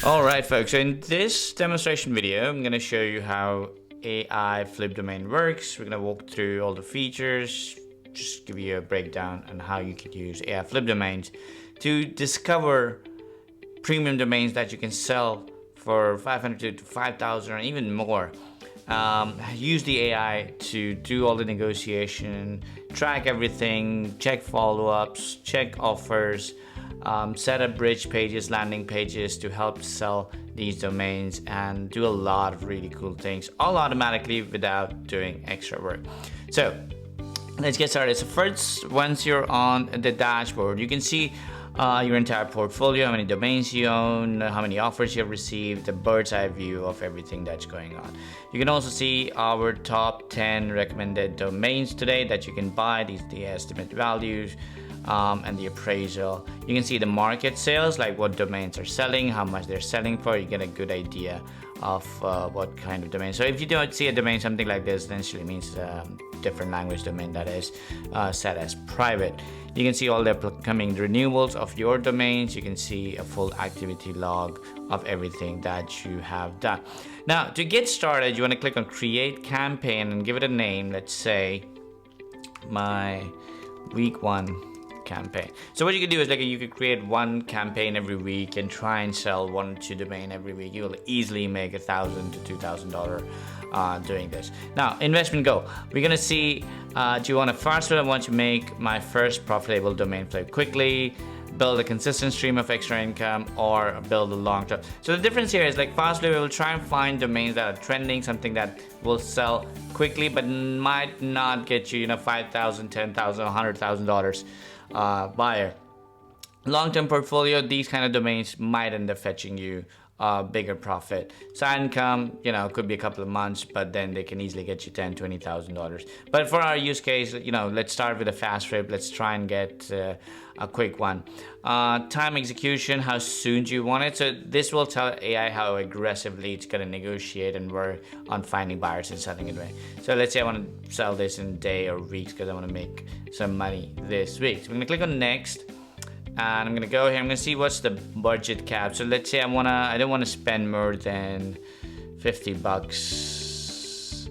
Alright folks, so in this demonstration video I'm going to show you how AIFlipDomain works. We're going to walk through all the features, just give you a breakdown on how you can use AIFlipDomains to discover premium domains that you can sell for 500 to 5,000 or even more. Use the AI to do all the negotiation, track everything, check follow-ups, check offers, set up bridge pages, landing pages to help sell these domains, and do a lot of really cool things all automatically without doing extra work. So let's get started. So first, once you're on the dashboard, you can see your entire portfolio, how many domains you own, how many offers you have received, the bird's eye view of everything that's going on. You can also see our top 10 recommended domains today that you can buy, the estimate values, and the appraisal. You can see the market sales, like what domains are selling, how much they're selling for. You get a good idea of what kind of domain. So if you don't see a domain something like this, essentially means different language domain that is set as private. You can see all the upcoming renewals of your domains. You can see a full activity log of everything that you have done. Now, to get started, you want to click on create campaign and give it a name. Let's say my week 1 campaign. So what you can do is, like, you could create one campaign every week and try and sell 1 or 2 domain every week. You will easily make $1,000 to $2,000 doing this. Now, investment goal. We're gonna see, do you want to first I want to make my first profitable domain flip quickly, build a consistent stream of extra income, or build a long-term. So the difference here is, like, fastly we will try and find domains that are trending, something that will sell quickly but might not get you, $5,000, $10,000, $100,000 buyer. Long-term portfolio, these kind of domains might end up fetching you bigger profit. Side income, could be a couple of months, but then they can easily get you $10,000, $20,000. But for our use case, let's start with a fast flip. Let's try and get a quick one. Time execution, how soon do you want it? So this will tell AI how aggressively it's going to negotiate and work on finding buyers and selling it right. So let's say I want to sell this in a day or weeks because I want to make some money this week. So I'm going to click on next. And I'm gonna go here. I'm gonna see what's the budget cap. So let's say I don't want to spend more than $50,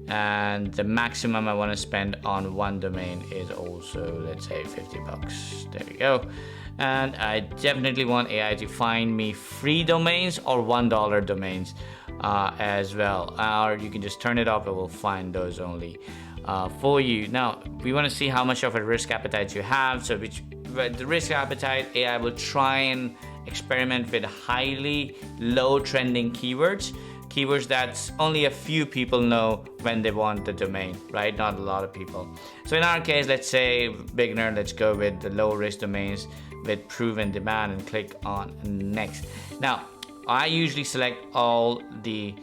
and the maximum I want to spend on one domain is also, let's say, $50. There we go. And I definitely want AI to find me free domains or $1 domains as well. Or you can just turn it off. It will find those only for you. Now we want to see how much of a risk appetite you have. So the risk appetite, AI will try and experiment with highly low trending keywords that only a few people know when they want the domain, right? Not a lot of people. So in our case, let's say beginner, let's go with the low risk domains with proven demand and click on next. Now, I usually select all the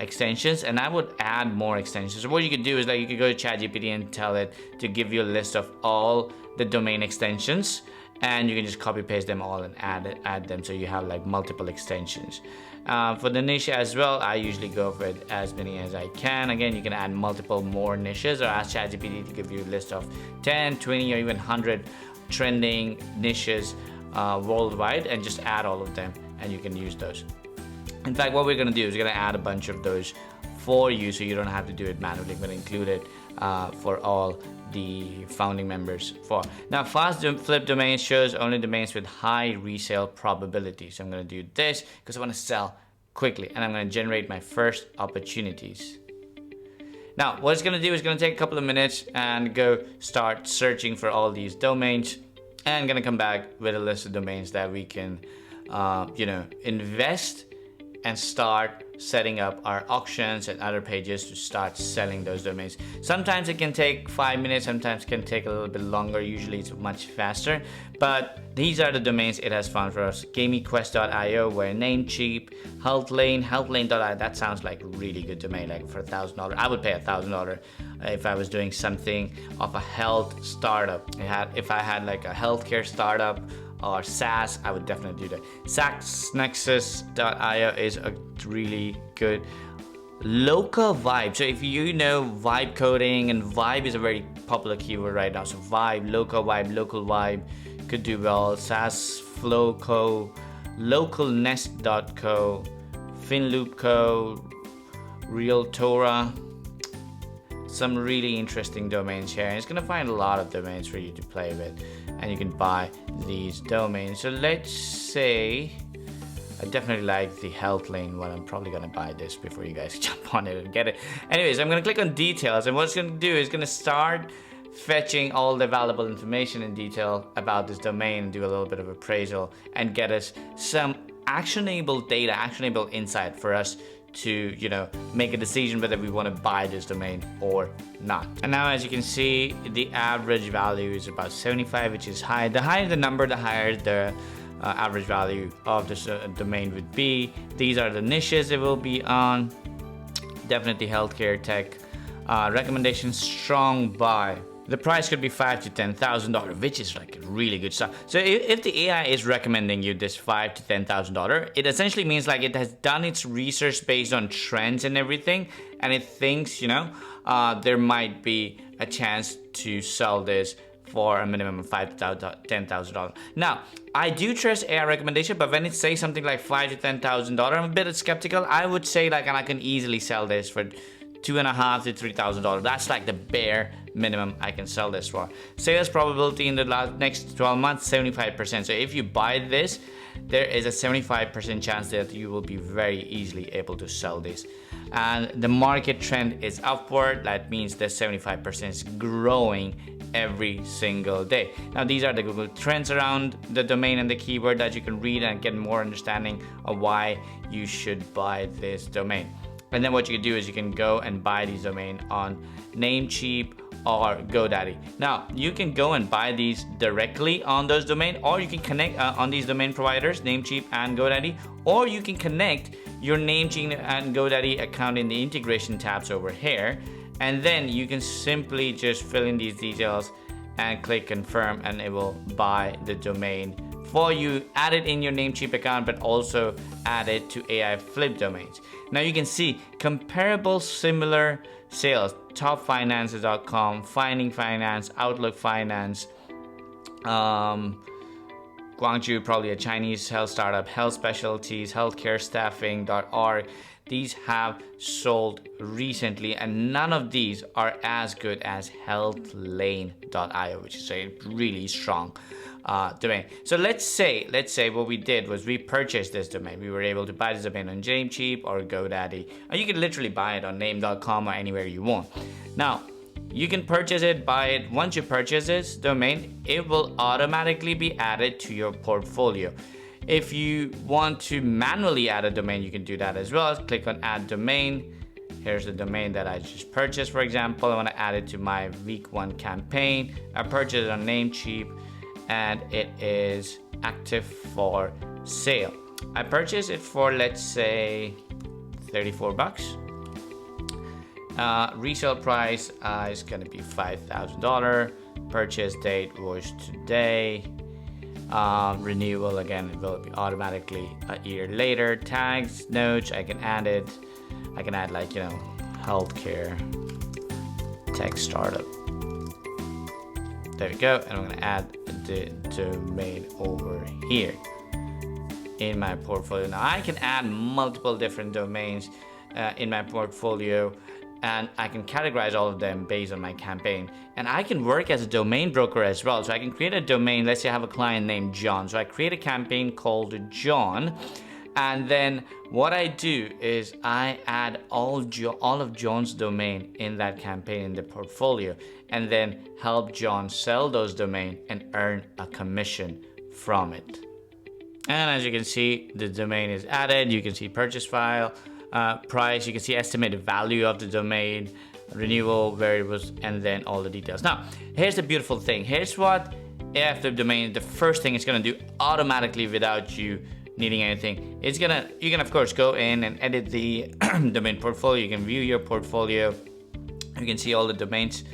extensions, and I would add more extensions. So what you could do is, like, you could go to ChatGPT and tell it to give you a list of all the domain extensions, and you can just copy paste them all and add them, so you have like multiple extensions. For the niche as well, I usually go with as many as I can. Again, you can add multiple more niches, or ask ChatGPT to give you a list of 10, 20, or even 100 trending niches worldwide, and just add all of them, and you can use those. In fact, what we're going to do is we're going to add a bunch of those for you, so you don't have to do it manually. I'm going to include it for all the founding members. Now, fast flip domains shows only domains with high resale probability. So I'm going to do this because I want to sell quickly, and I'm going to generate my first opportunities. Now, what it's going to do is going to take a couple of minutes and go start searching for all these domains, and I'm going to come back with a list of domains that we can, invest and start setting up our auctions and other pages to start selling those domains. Sometimes it can take 5 minutes, sometimes it can take a little bit longer. Usually it's much faster, but these are the domains it has found for us. GameyQuest.io, where Namecheap, Healthlane.io. That sounds like a really good domain, like for $1,000. I would pay $1,000 if I was doing something of a health startup. If I had like a healthcare startup or SaaS, I would definitely do that. SaaSnexus.io is a really good local vibe. So if you know vibe coding, and vibe is a very popular keyword right now. So vibe, local vibe could do well. SaaS Flowco localnest.co, 𝗪𝗵𝘆 𝗬𝗀, some really interesting domains here. And it's going to find a lot of domains for you to play with, and you can buy these domains. So let's say I definitely like the health lane one. I'm probably going to buy this before you guys jump on it and get it. Anyways, I'm going to click on details, and what it's going to do is going to start fetching all the valuable information in detail about this domain and do a little bit of appraisal and get us some actionable data, actionable insight for us to, make a decision whether we want to buy this domain or not. And now, as you can see, the average value is about 75, which is high. The higher the number, the higher the average value of this domain would be. These are the niches it will be on. Definitely healthcare, tech. Recommendation, strong buy. The price could be $5,000 to $10,000, which is like really good stuff. So if the AI is recommending you this $5,000 to $10,000, it essentially means like it has done its research based on trends and everything, and it thinks, there might be a chance to sell this for a minimum of $5,000 to $10,000. Now, I do trust AI recommendation, but when it says something like $5,000 to $10,000, I'm a bit skeptical. I would say like, and I can easily sell this for $2,500 to $3,000. That's like the bare minimum I can sell this for. Sales probability in the next 12 months, 75%. So if you buy this, there is a 75% chance that you will be very easily able to sell this. And the market trend is upward. That means the 75% is growing every single day. Now, these are the Google trends around the domain and the keyword that you can read and get more understanding of why you should buy this domain. And then what you can do is you can go and buy these domain on Namecheap or GoDaddy. Now, you can go and buy these directly on those domain, or you can connect on these domain providers, Namecheap and GoDaddy, or you can connect your Namecheap and GoDaddy account in the integration tabs over here, and then you can simply just fill in these details and click confirm, and it will buy the domain for you. Add it in your Namecheap account, but also add it to AIFlipDomains. Now you can see comparable similar sales, topfinances.com, Finding Finance, Outlook Finance, Guangzhou, probably a Chinese health startup, Health Specialties, Healthcare Staffing.org. These have sold recently, and none of these are as good as healthlane.io, which is a really strong domain. So let's say what we did was we purchased this domain. We were able to buy this domain on Namecheap or GoDaddy, or you can literally buy it on name.com or anywhere you want. Now, you can purchase it, buy it. Once you purchase this domain, it will automatically be added to your portfolio. If you want to manually add a domain, you can do that as well. Click on add domain. Here's the domain that I just purchased. For example, I want to add it to my week 1 campaign. I purchased it on Namecheap, and it is active for sale. I purchased it for, let's say, $34. Resale price is going to be $5,000. Purchase date was today. Renewal, again, it will be automatically a year later. Tags, notes, I can add it. I can add like, healthcare, tech startup. There we go. And I'm going to add the domain over here in my portfolio. Now I can add multiple different domains in my portfolio, and I can categorize all of them based on my campaign. And I can work as a domain broker as well. So I can create a domain. Let's say I have a client named John. So I create a campaign called John. And then what I do is I add all of John's domain in that campaign in the portfolio, and then help John sell those domain and earn a commission from it. And as you can see, the domain is added. You can see purchase file, price, you can see estimated value of the domain, renewal, where it was, and then all the details. Now, here's the beautiful thing. Here's what AIFlipDomains, the first thing it's gonna do automatically without you needing anything. You can of course go in and edit the domain portfolio. You can view your portfolio. You can see all the domains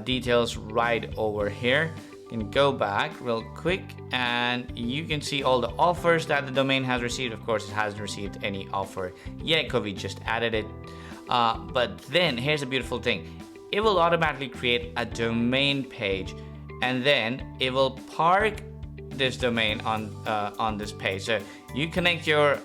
details right over here. You can go back real quick and you can see all the offers that the domain has received. Of course, it hasn't received any offer yet because we just added it. But then here's the beautiful thing. It will automatically create a domain page, and then it will park this domain on this page. So you connect your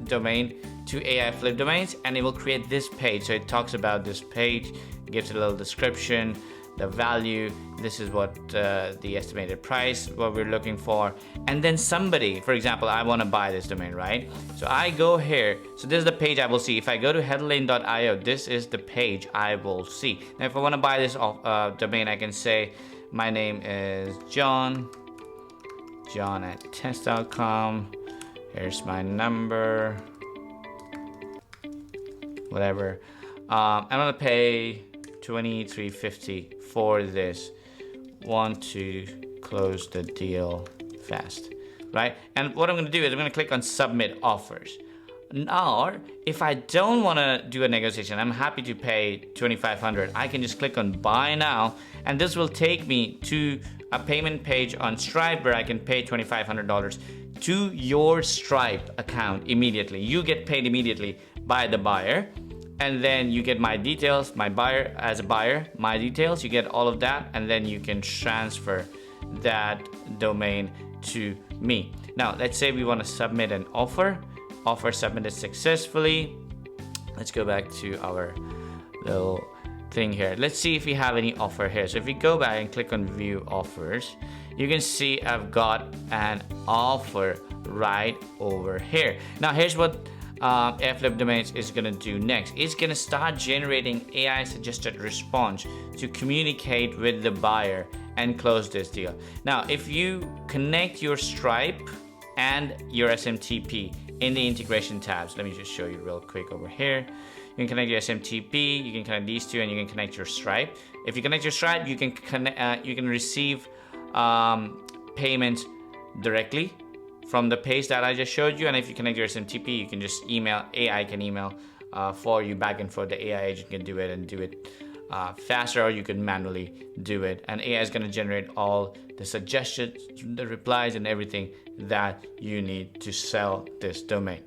domain to AIFlipDomains and it will create this page. So it talks about this page, gives a little description, the value, this is what the estimated price, what we're looking for. And then somebody, for example, I want to buy this domain, right? So I go here, so this is the page I will see. If I go to headlane.io, this is the page I will see. Now if I want to buy this domain, I can say my name is John at test.com, here's my number, whatever. I'm gonna pay $23.50 for this. Want to close the deal fast, right? And what I'm gonna do is I'm gonna click on submit offers. Now, if I don't wanna do a negotiation, I'm happy to pay $2,500. I can just click on buy now, and this will take me to a payment page on Stripe where I can pay $2,500 to your Stripe account immediately. You get paid immediately by the buyer. And then you get my details, my buyer, as a buyer, my details, you get all of that, and then you can transfer that domain to me. Now, let's say we want to submit an offer. Offer submitted successfully. Let's go back to our little thing here. Let's see if we have any offer here. So if we go back and click on view offers, you can see I've got an offer right over here. Now, here's what AIFlipDomains is going to do next. It's going to start generating AI suggested response to communicate with the buyer and close this deal. Now, if you connect your Stripe and your SMTP in the integration tabs, let me just show you real quick over here. You can connect your SMTP, you can connect these two, and you can connect your Stripe. If you connect your Stripe, you can receive payments directly from the page that I just showed you. And if you connect your SMTP, you can just email, AI can email for you back and forth. The AI agent can do it and do it faster, or you can manually do it. And AI is going to generate all the suggestions, the replies, and everything that you need to sell this domain.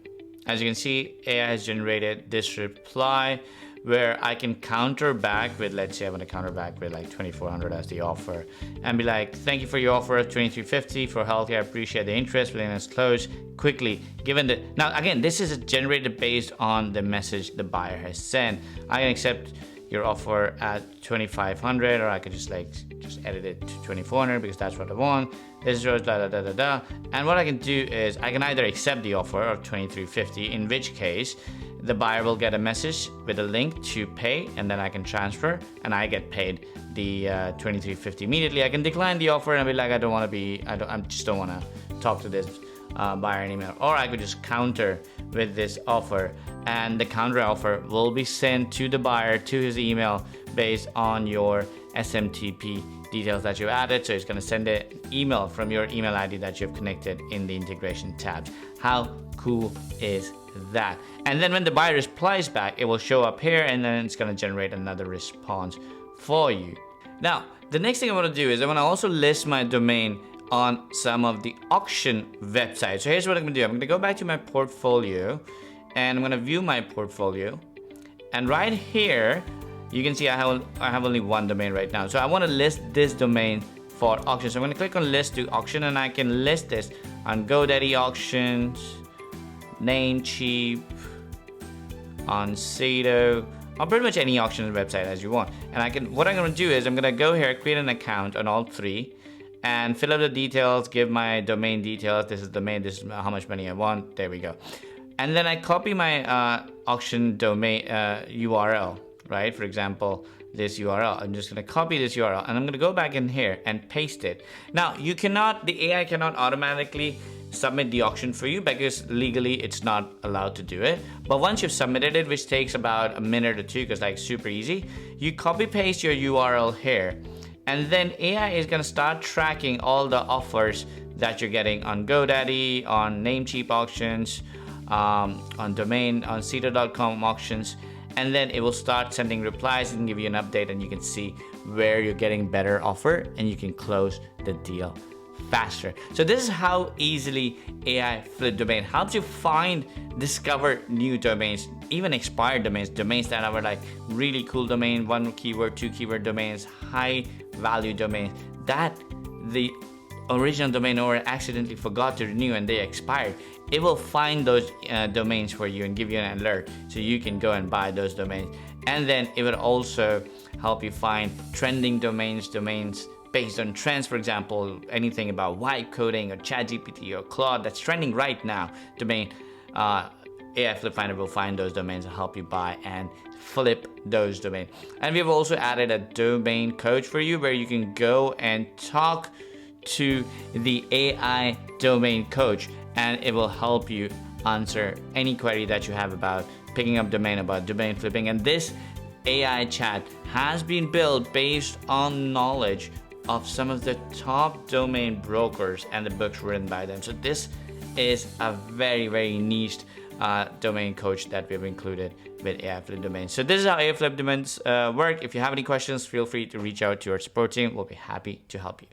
As you can see, AI has generated this reply where I can counter back with, let's say I want to counter back with like $2,400 as the offer, and be like, thank you for your offer of $23.50 for healthcare. I appreciate the interest. Willingness close quickly. Given the, now again, this is generated based on the message the buyer has sent. I can accept your offer at $2,500, or I could just edit it to $2,400 because that's what I want. This is yours, da da da da da. And what I can do is I can either accept the offer of $23.50, in which case the buyer will get a message with a link to pay, and then I can transfer and I get paid the $23.50 immediately. I can decline the offer and be like, I just don't want to talk to this buyer anymore. Or I could just counter with this offer, and the counter offer will be sent to the buyer to his email based on your SMTP details that you added. So it's going to send an email from your email ID that you've connected in the integration tabs. How cool is that? And then when the buyer replies back, it will show up here, and then it's going to generate another response for you. Now, the next thing I want to do is I want to also list my domain on some of the auction websites. So here's what I'm going to do. I'm going to go back to my portfolio, and I'm going to view my portfolio. And right here, you can see I have only one domain right now. So I want to list this domain for auction. So I'm going to click on list to auction, and I can list this on GoDaddy auctions, Namecheap, on Sedo, on pretty much any auction website as you want. And what I'm going to do is I'm going to go here, create an account on all three, and fill out the details, give my domain details. This is the domain, this is how much money I want. There we go. And then I copy my auction domain URL, right? For example, this URL. I'm just going to copy this URL, and I'm going to go back in here and paste it. Now, the AI cannot automatically submit the auction for you because legally it's not allowed to do it. But once you've submitted it, which takes about a minute or two because like super easy, you copy paste your URL here, and then AI is going to start tracking all the offers that you're getting on GoDaddy, on Namecheap auctions, on domain, on Sedo.com auctions, and then it will start sending replies and give you an update, and you can see where you're getting better offer, and you can close the deal faster. So this is how easily AIFlipDomain helps you discover new domains, even expired domains that are like really cool domain, 1 keyword, 2 keyword domains, high value domains that the original domain owner accidentally forgot to renew and they expired, it will find those domains for you and give you an alert so you can go and buy those domains. And then it will also help you find trending domains based on trends. For example, anything about vibe coding or ChatGPT or Claude that's trending right now, domain AI Flip Finder will find those domains and help you buy and flip those domains. And we've also added a domain coach for you where you can go and talk to the AI domain coach, and it will help you answer any query that you have about picking up domain, about domain flipping. And this AI chat has been built based on knowledge of some of the top domain brokers and the books written by them. So this is a very, very niche domain coach that we've included with AIFlipDomains. So this is how AIFlipDomains work. If you have any questions, feel free to reach out to our support team. We'll be happy to help you.